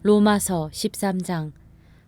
로마서 13장.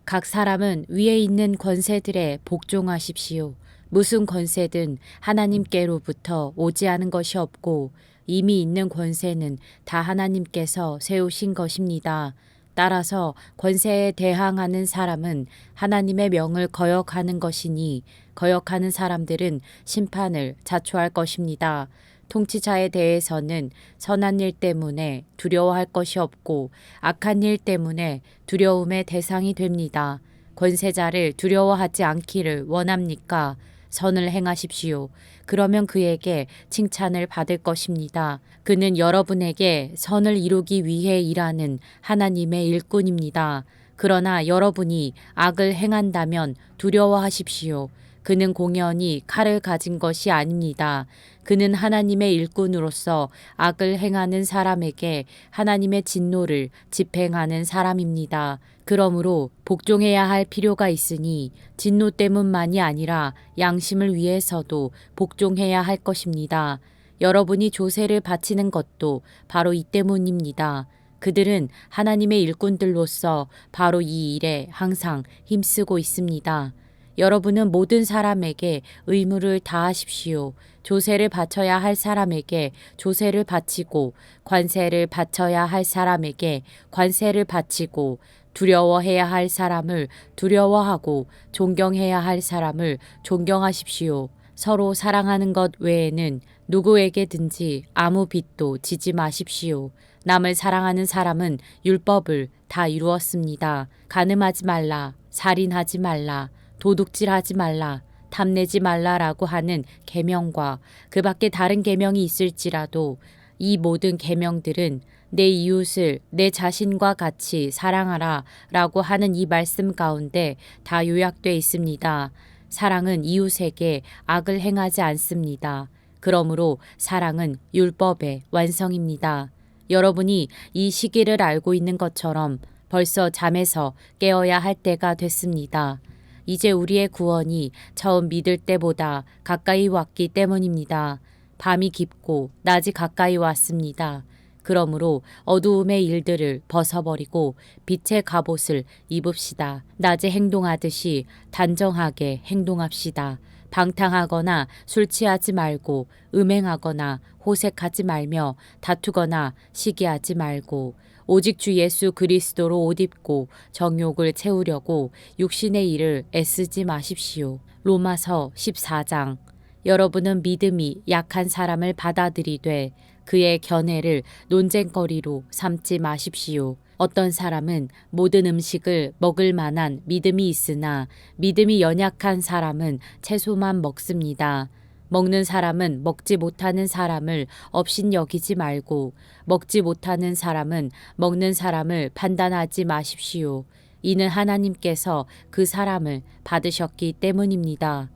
각 사람은 위에 있는 권세들에 복종하십시오. 무슨 권세든 하나님께로부터 오지 않은 것이 없고 이미 있는 권세는 다 하나님께서 세우신 것입니다. 따라서 권세에 대항하는 사람은 하나님의 명을 거역하는 것이니 거역하는 사람들은 심판을 자초할 것입니다. 통치자에 대해서는 선한 일 때문에 두려워할 것이 없고 악한 일 때문에 두려움의 대상이 됩니다. 권세자를 두려워하지 않기를 원합니까? 선을 행하십시오. 그러면 그에게 칭찬을 받을 것입니다. 그는 여러분에게 선을 이루기 위해 일하는 하나님의 일꾼입니다. 그러나 여러분이 악을 행한다면 두려워하십시오. 그는 공연히 칼을 가진 것이 아닙니다. 그는 하나님의 일꾼으로서 악을 행하는 사람에게 하나님의 진노를 집행하는 사람입니다. 그러므로 복종해야 할 필요가 있으니 진노 때문만이 아니라 양심을 위해서도 복종해야 할 것입니다. 여러분이 조세를 바치는 것도 바로 이 때문입니다. 그들은 하나님의 일꾼들로서 바로 이 일에 항상 힘쓰고 있습니다. 여러분은 모든 사람에게 의무를 다하십시오. 조세를 바쳐야 할 사람에게 조세를 바치고 관세를 바쳐야 할 사람에게 관세를 바치고 두려워해야 할 사람을 두려워하고 존경해야 할 사람을 존경하십시오. 서로 사랑하는 것 외에는 누구에게든지 아무 빚도 지지 마십시오. 남을 사랑하는 사람은 율법을 다 이루었습니다. 간음하지 말라, 살인하지 말라, 도둑질하지 말라, 탐내지 말라라고 하는 계명과 그 밖에 다른 계명이 있을지라도 이 모든 계명들은 내 이웃을 내 자신과 같이 사랑하라 라고 하는 이 말씀 가운데 다 요약되어 있습니다. 사랑은 이웃에게 악을 행하지 않습니다. 그러므로 사랑은 율법의 완성입니다. 여러분이 이 시기를 알고 있는 것처럼 벌써 잠에서 깨어야 할 때가 됐습니다. 이제 우리의 구원이 처음 믿을 때보다 가까이 왔기 때문입니다. 밤이 깊고 낮이 가까이 왔습니다. 그러므로 어두움의 일들을 벗어버리고 빛의 갑옷을 입읍시다. 낮에 행동하듯이 단정하게 행동합시다. 방탕하거나 술 취하지 말고 음행하거나 호색하지 말며 다투거나 시기하지 말고 오직 주 예수 그리스도로 옷 입고 정욕을 채우려고 육신의 일을 애쓰지 마십시오. 로마서 14장. 여러분은 믿음이 약한 사람을 받아들이되 그의 견해를 논쟁거리로 삼지 마십시오. 어떤 사람은 모든 음식을 먹을 만한 믿음이 있으나 믿음이 연약한 사람은 채소만 먹습니다. 먹는 사람은 먹지 못하는 사람을 업신여기지 말고 먹지 못하는 사람은 먹는 사람을 판단하지 마십시오. 이는 하나님께서 그 사람을 받으셨기 때문입니다.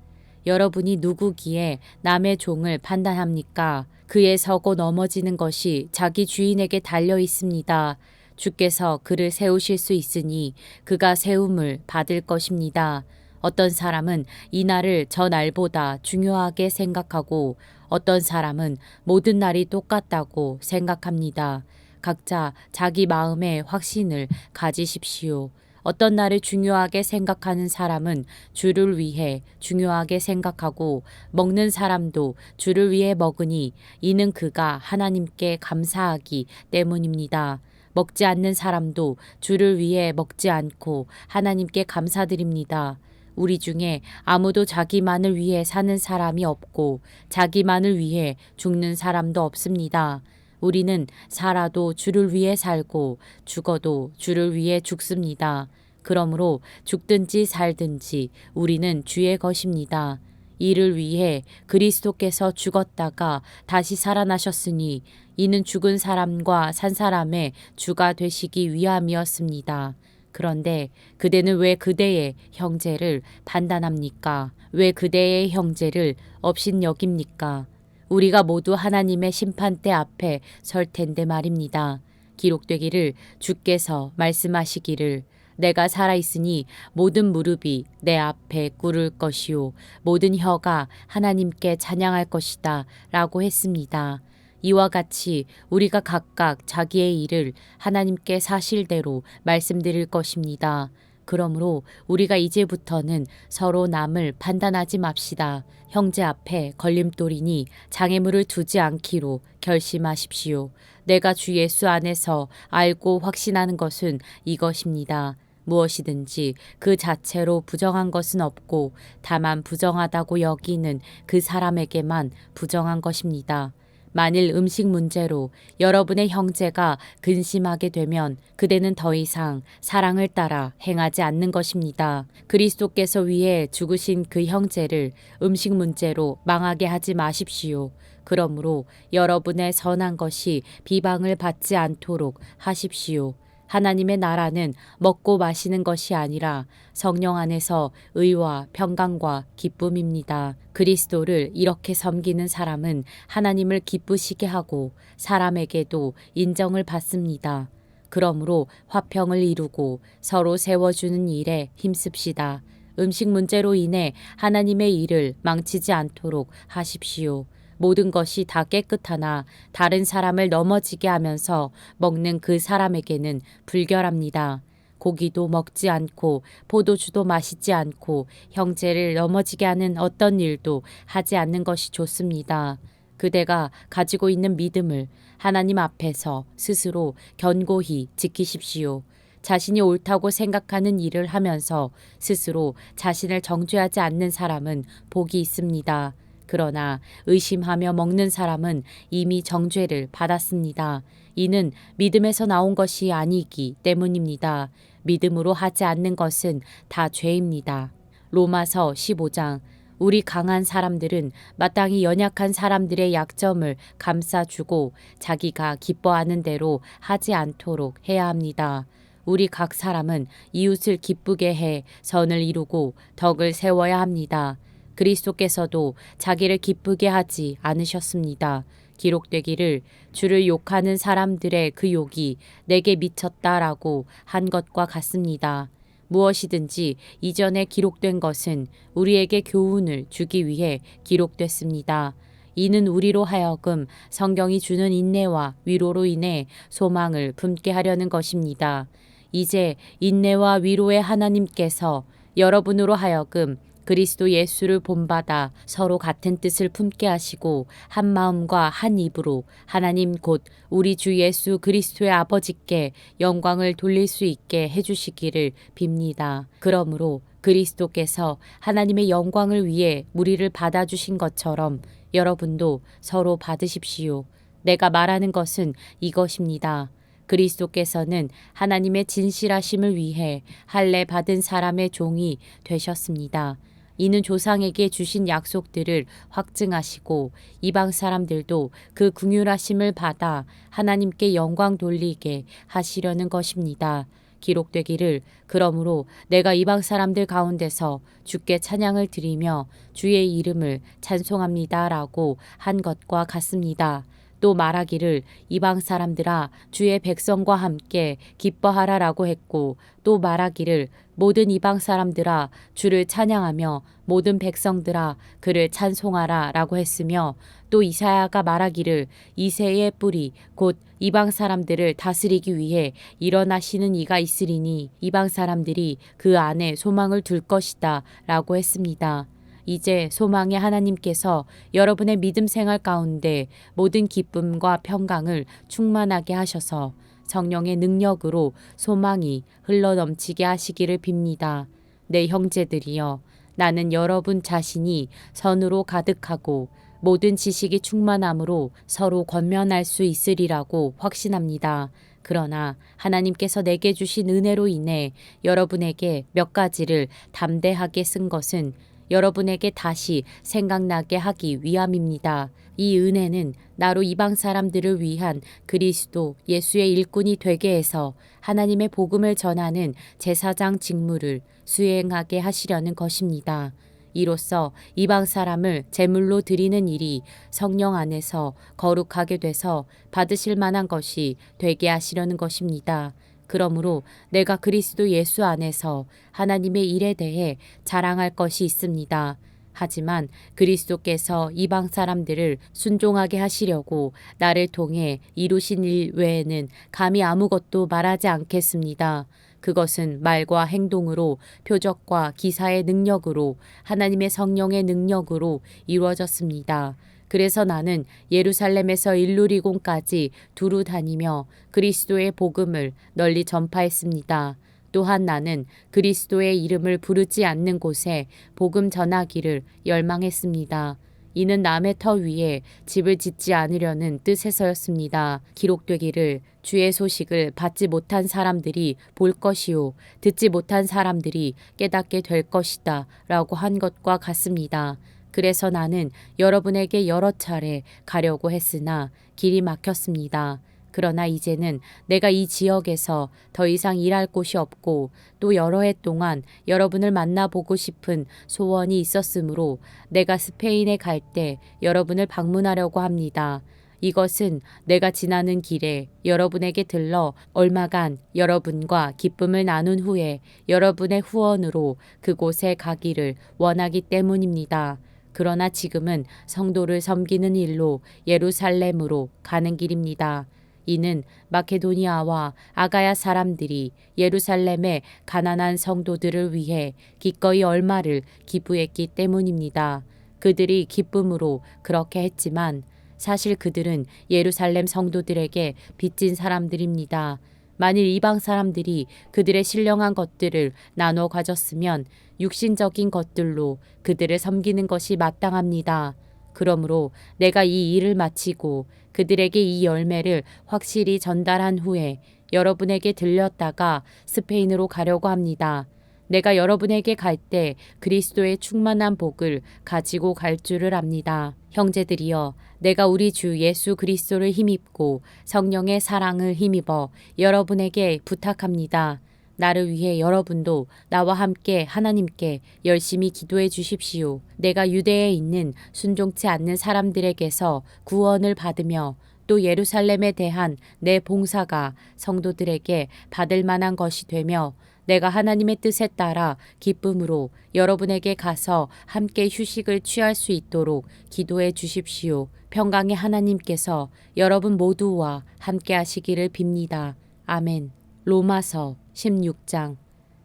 여러분이 누구기에 남의 종을 판단합니까? 그의 서고 넘어지는 것이 자기 주인에게 달려 있습니다. 주께서 그를 세우실 수 있으니 그가 세움을 받을 것입니다. 어떤 사람은 이 날을 저 날보다 중요하게 생각하고 어떤 사람은 모든 날이 똑같다고 생각합니다. 각자 자기 마음의 확신을 가지십시오. 어떤 날을 중요하게 생각하는 사람은 주를 위해 중요하게 생각하고 먹는 사람도 주를 위해 먹으니 이는 그가 하나님께 감사하기 때문입니다. 먹지 않는 사람도 주를 위해 먹지 않고 하나님께 감사드립니다. 우리 중에 아무도 자기만을 위해 사는 사람이 없고 자기만을 위해 죽는 사람도 없습니다. 우리는 살아도 주를 위해 살고 죽어도 주를 위해 죽습니다. 그러므로 죽든지 살든지 우리는 주의 것입니다. 이를 위해 그리스도께서 죽었다가 다시 살아나셨으니 이는 죽은 사람과 산 사람의 주가 되시기 위함이었습니다. 그런데 그대는 왜 그대의 형제를 판단합니까? 왜 그대의 형제를 업신여깁니까? 우리가 모두 하나님의 심판대 앞에 설 텐데 말입니다. 기록되기를 주께서 말씀하시기를 내가 살아있으니 모든 무릎이 내 앞에 꿇을 것이요 모든 혀가 하나님께 찬양할 것이다 라고 했습니다. 이와 같이 우리가 각각 자기의 일을 하나님께 사실대로 말씀드릴 것입니다. 그러므로 우리가 이제부터는 서로 남을 판단하지 맙시다. 형제 앞에 걸림돌이니 장애물을 두지 않기로 결심하십시오. 내가 주 예수 안에서 알고 확신하는 것은 이것입니다. 무엇이든지 그 자체로 부정한 것은 없고 다만 부정하다고 여기는 그 사람에게만 부정한 것입니다. 만일 음식 문제로 여러분의 형제가 근심하게 되면 그대는 더 이상 사랑을 따라 행하지 않는 것입니다. 그리스도께서 위해 죽으신 그 형제를 음식 문제로 망하게 하지 마십시오. 그러므로 여러분의 선한 것이 비방을 받지 않도록 하십시오. 하나님의 나라는 먹고 마시는 것이 아니라 성령 안에서 의와 평강과 기쁨입니다. 그리스도를 이렇게 섬기는 사람은 하나님을 기쁘시게 하고 사람에게도 인정을 받습니다. 그러므로 화평을 이루고 서로 세워주는 일에 힘씁시다. 음식 문제로 인해 하나님의 일을 망치지 않도록 하십시오. 모든 것이 다 깨끗하나 다른 사람을 넘어지게 하면서 먹는 그 사람에게는 불결합니다. 고기도 먹지 않고 포도주도 마시지 않고 형제를 넘어지게 하는 어떤 일도 하지 않는 것이 좋습니다. 그대가 가지고 있는 믿음을 하나님 앞에서 스스로 견고히 지키십시오. 자신이 옳다고 생각하는 일을 하면서 스스로 자신을 정죄하지 않는 사람은 복이 있습니다. 그러나 의심하며 먹는 사람은 이미 정죄를 받았습니다. 이는 믿음에서 나온 것이 아니기 때문입니다. 믿음으로 하지 않는 것은 다 죄입니다. 로마서 15장. 우리 강한 사람들은 마땅히 연약한 사람들의 약점을 감싸주고 자기가 기뻐하는 대로 하지 않도록 해야 합니다. 우리 각 사람은 이웃을 기쁘게 해 선을 이루고 덕을 세워야 합니다. 그리스도께서도 자기를 기쁘게 하지 않으셨습니다. 기록되기를 주를 욕하는 사람들의 그 욕이 내게 미쳤다라고 한 것과 같습니다. 무엇이든지 이전에 기록된 것은 우리에게 교훈을 주기 위해 기록됐습니다. 이는 우리로 하여금 성경이 주는 인내와 위로로 인해 소망을 품게 하려는 것입니다. 이제 인내와 위로의 하나님께서 여러분으로 하여금 그리스도 예수를 본받아 서로 같은 뜻을 품게 하시고 한 마음과 한 입으로 하나님 곧 우리 주 예수 그리스도의 아버지께 영광을 돌릴 수 있게 해주시기를 빕니다. 그러므로 그리스도께서 하나님의 영광을 위해 우리를 받아주신 것처럼 여러분도 서로 받으십시오. 내가 말하는 것은 이것입니다. 그리스도께서는 하나님의 진실하심을 위해 할례 받은 사람의 종이 되셨습니다. 이는 조상에게 주신 약속들을 확증하시고 이방 사람들도 그 긍휼하심을 받아 하나님께 영광 돌리게 하시려는 것입니다. 기록되기를 그러므로 내가 이방 사람들 가운데서 주께 찬양을 드리며 주의 이름을 찬송합니다라고 한 것과 같습니다. 또 말하기를 이방 사람들아 주의 백성과 함께 기뻐하라라고 했고 또 말하기를 모든 이방 사람들아 주를 찬양하며 모든 백성들아 그를 찬송하라라고 했으며 또 이사야가 말하기를 이새의 뿌리 곧 이방 사람들을 다스리기 위해 일어나시는 이가 있으리니 이방 사람들이 그 안에 소망을 둘 것이다 라고 했습니다. 이제 소망의 하나님께서 여러분의 믿음 생활 가운데 모든 기쁨과 평강을 충만하게 하셔서 성령의 능력으로 소망이 흘러넘치게 하시기를 빕니다. 내 형제들이여, 나는 여러분 자신이 선으로 가득하고 모든 지식이 충만함으로 서로 권면할 수 있으리라고 확신합니다. 그러나 하나님께서 내게 주신 은혜로 인해 여러분에게 몇 가지를 담대하게 쓴 것은 여러분에게 다시 생각나게 하기 위함입니다. 이 은혜는 나로 이방 사람들을 위한 그리스도 예수의 일꾼이 되게 해서 하나님의 복음을 전하는 제사장 직무를 수행하게 하시려는 것입니다. 이로써 이방 사람을 제물로 드리는 일이 성령 안에서 거룩하게 돼서 받으실 만한 것이 되게 하시려는 것입니다. 그러므로 내가 그리스도 예수 안에서 하나님의 일에 대해 자랑할 것이 있습니다. 하지만 그리스도께서 이방 사람들을 순종하게 하시려고 나를 통해 이루신 일 외에는 감히 아무것도 말하지 않겠습니다. 그것은 말과 행동으로, 표적과 기사의 능력으로, 하나님의 성령의 능력으로 이루어졌습니다. 그래서 나는 예루살렘에서 일루리곤까지 두루 다니며 그리스도의 복음을 널리 전파했습니다. 또한 나는 그리스도의 이름을 부르지 않는 곳에 복음 전하기를 열망했습니다. 이는 남의 터 위에 집을 짓지 않으려는 뜻에서였습니다. 기록되기를 주의 소식을 받지 못한 사람들이 볼 것이요 듣지 못한 사람들이 깨닫게 될 것이다 라고 한 것과 같습니다. 그래서 나는 여러분에게 여러 차례 가려고 했으나 길이 막혔습니다. 그러나 이제는 내가 이 지역에서 더 이상 일할 곳이 없고 또 여러 해 동안 여러분을 만나보고 싶은 소원이 있었으므로 내가 스페인에 갈 때 여러분을 방문하려고 합니다. 이것은 내가 지나는 길에 여러분에게 들러 얼마간 여러분과 기쁨을 나눈 후에 여러분의 후원으로 그곳에 가기를 원하기 때문입니다. 그러나 지금은 성도를 섬기는 일로 예루살렘으로 가는 길입니다. 이는 마케도니아와 아가야 사람들이 예루살렘의 가난한 성도들을 위해 기꺼이 얼마를 기부했기 때문입니다. 그들이 기쁨으로 그렇게 했지만 사실 그들은 예루살렘 성도들에게 빚진 사람들입니다. 만일 이방 사람들이 그들의 신령한 것들을 나눠 가졌으면 육신적인 것들로 그들을 섬기는 것이 마땅합니다. 그러므로 내가 이 일을 마치고 그들에게 이 열매를 확실히 전달한 후에 여러분에게 들렸다가 스페인으로 가려고 합니다. 내가 여러분에게 갈 때 그리스도의 충만한 복을 가지고 갈 줄을 압니다. 형제들이여, 내가 우리 주 예수 그리스도를 힘입고 성령의 사랑을 힘입어 여러분에게 부탁합니다. 나를 위해 여러분도 나와 함께 하나님께 열심히 기도해 주십시오. 내가 유대에 있는 순종치 않는 사람들에게서 구원을 받으며 또 예루살렘에 대한 내 봉사가 성도들에게 받을 만한 것이 되며 내가 하나님의 뜻에 따라 기쁨으로 여러분에게 가서 함께 휴식을 취할 수 있도록 기도해 주십시오. 평강의 하나님께서 여러분 모두와 함께 하시기를 빕니다. 아멘. 로마서 16장.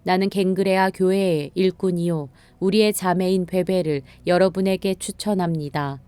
나는 갱그레아 교회의 일꾼이요 우리의 자매인 베베를 여러분에게 추천합니다.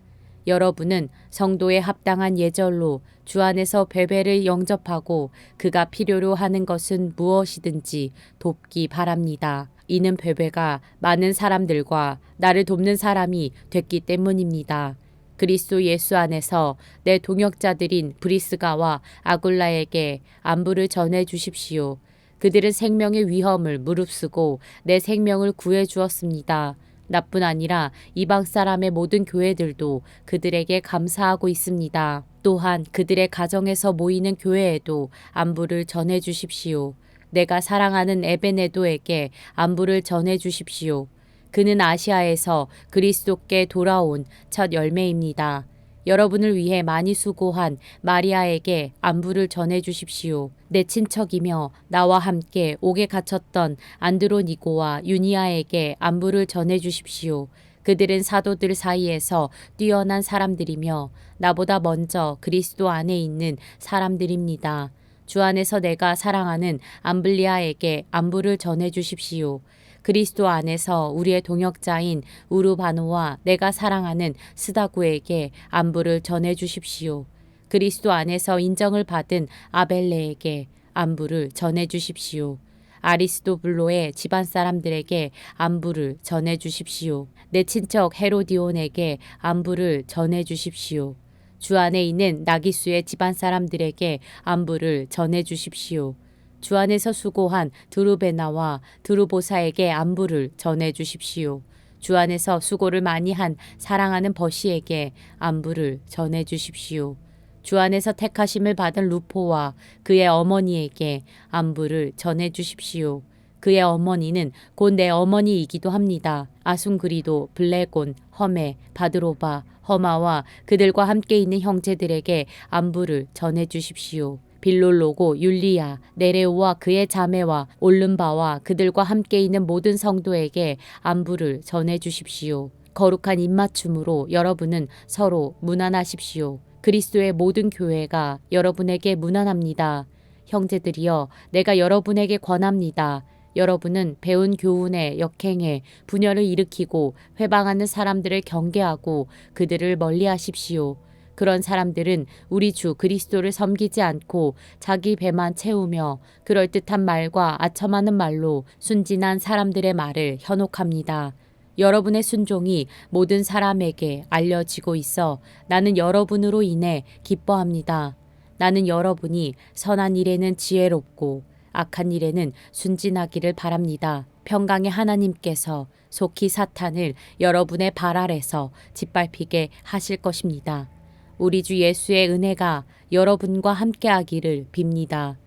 여러분은 성도에 합당한 예절로 주 안에서 베베를 영접하고 그가 필요로 하는 것은 무엇이든지 돕기 바랍니다. 이는 베베가 많은 사람들과 나를 돕는 사람이 됐기 때문입니다. 그리스도 예수 안에서 내 동역자들인 브리스가와 아굴라에게 안부를 전해 주십시오. 그들은 생명의 위험을 무릅쓰고 내 생명을 구해 주었습니다. 나뿐 아니라 이방 사람의 모든 교회들도 그들에게 감사하고 있습니다. 또한 그들의 가정에서 모이는 교회에도 안부를 전해 주십시오. 내가 사랑하는 에베네도에게 안부를 전해 주십시오. 그는 아시아에서 그리스도께 돌아온 첫 열매입니다. 여러분을 위해 많이 수고한 마리아에게 안부를 전해 주십시오. 내 친척이며 나와 함께 옥에 갇혔던 안드로니고와 유니아에게 안부를 전해 주십시오. 그들은 사도들 사이에서 뛰어난 사람들이며 나보다 먼저 그리스도 안에 있는 사람들입니다. 주 안에서 내가 사랑하는 암블리아에게 안부를 전해 주십시오. 그리스도 안에서 우리의 동역자인 우르바노와 내가 사랑하는 스다구에게 안부를 전해 주십시오. 그리스도 안에서 인정을 받은 아벨레에게 안부를 전해 주십시오. 아리스도블로의 집안 사람들에게 안부를 전해 주십시오. 내 친척 헤로디온에게 안부를 전해 주십시오. 주 안에 있는 나기수의 집안 사람들에게 안부를 전해 주십시오. 주 안에서 수고한 드루베나와 드루보사에게 안부를 전해 주십시오. 주 안에서 수고를 많이 한 사랑하는 버시에게 안부를 전해 주십시오. 주 안에서 택하심을 받은 루포와 그의 어머니에게 안부를 전해 주십시오. 그의 어머니는 곧 내 어머니이기도 합니다. 아순그리도, 블레곤, 험에, 바드로바, 허마와 그들과 함께 있는 형제들에게 안부를 전해 주십시오. 빌롤로고, 율리아, 네레오와 그의 자매와 올름바와 그들과 함께 있는 모든 성도에게 안부를 전해 주십시오. 거룩한 입맞춤으로 여러분은 서로 무난하십시오. 그리스도의 모든 교회가 여러분에게 무난합니다. 형제들이여, 내가 여러분에게 권합니다. 여러분은 배운 교훈에 역행해 분열을 일으키고 회방하는 사람들을 경계하고 그들을 멀리하십시오. 그런 사람들은 우리 주 그리스도를 섬기지 않고 자기 배만 채우며 그럴듯한 말과 아첨하는 말로 순진한 사람들의 말을 현혹합니다. 여러분의 순종이 모든 사람에게 알려지고 있어 나는 여러분으로 인해 기뻐합니다. 나는 여러분이 선한 일에는 지혜롭고 악한 일에는 순진하기를 바랍니다. 평강의 하나님께서 속히 사탄을 여러분의 발 아래서 짓밟히게 하실 것입니다. 우리 주 예수의 은혜가 여러분과 함께하기를 빕니다.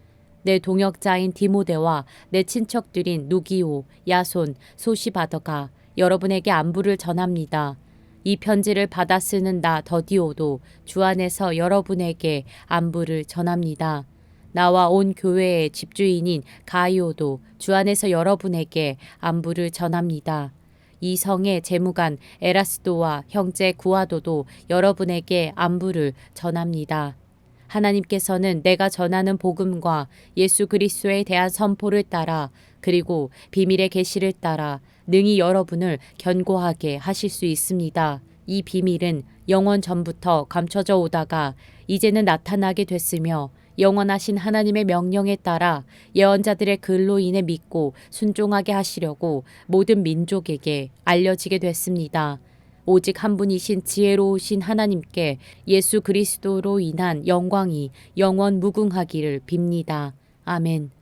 내 동역자인 디모데와 내 친척들인 누기오, 야손, 소시바더가 여러분에게 안부를 전합니다. 이 편지를 받아 쓰는 나 더디오도 주 안에서 여러분에게 안부를 전합니다. 나와 온 교회의 집주인인 가이오도 주 안에서 여러분에게 안부를 전합니다. 이 성의 재무관 에라스도와 형제 구아도도 여러분에게 안부를 전합니다. 하나님께서는 내가 전하는 복음과 예수 그리스도에 대한 선포를 따라 그리고 비밀의 계시를 따라 능히 여러분을 견고하게 하실 수 있습니다. 이 비밀은 영원 전부터 감춰져 오다가 이제는 나타나게 됐으며 영원하신 하나님의 명령에 따라 예언자들의 글로 인해 믿고 순종하게 하시려고 모든 민족에게 알려지게 됐습니다. 오직 한 분이신 지혜로우신 하나님께 예수 그리스도로 인한 영광이 영원 무궁하기를 빕니다. 아멘.